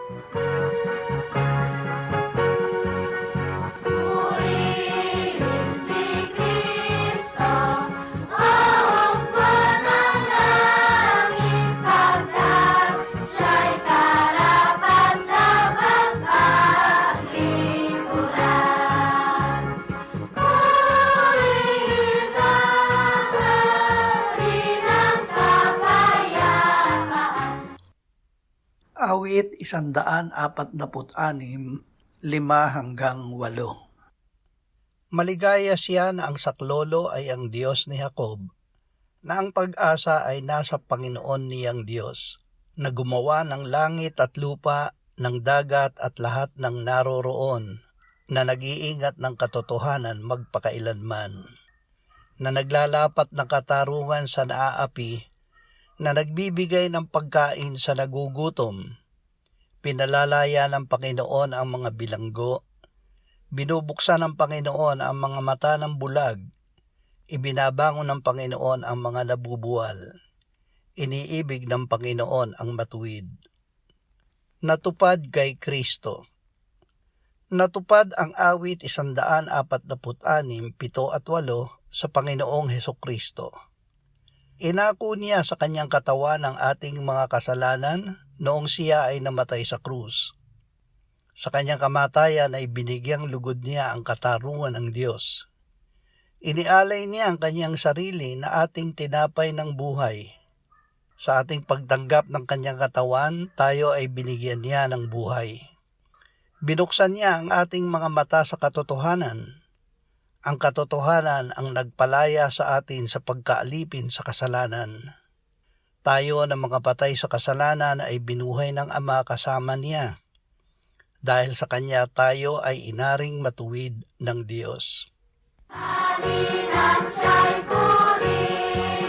Purihin si Kristo, ang manalangin pagkat siya'y karapat-dapat paglingkuran. Purihin ang hari ng kapayapaan. Awit 146, 5-8. Maligaya siya na ang saklolo ay ang Diyos ni Jacob, na ang pag-asa ay nasa Panginoon niyang Diyos, na gumawa ng langit at lupa, ng dagat at lahat ng naroroon, na nag-iingat ng katotohanan magpakailanman, na naglalapat ng katarungan sa naaapi, na nagbibigay ng pagkain sa nagugutom. Pinalalaya ng Panginoon ang mga bilanggo, binubuksan ng Panginoon ang mga mata ng bulag, ibinabangon ng Panginoon ang mga nabubuwal, iniibig ng Panginoon ang matuwid. Natupad kay Kristo. Natupad ang awit 146, 7 at 8 sa Panginoong Hesukristo. Inako niya sa kanyang katawan ang ating mga kasalanan noong siya ay namatay sa krus. Sa kanyang kamatayan ay binigyang lugod niya ang katarungan ng Diyos. Inialay niya ang kanyang sarili na ating tinapay ng buhay. Sa ating pagtanggap ng kanyang katawan, tayo ay binigyan niya ng buhay. Binuksan niya ang ating mga mata sa katotohanan. Ang katotohanan ang nagpalaya sa atin sa pagkaalipin sa kasalanan. Tayo na mga patay sa kasalanan ay binuhay ng Ama kasama niya. Dahil sa Kanya tayo ay inaring matuwid ng Diyos. Halina't siya'y purihin.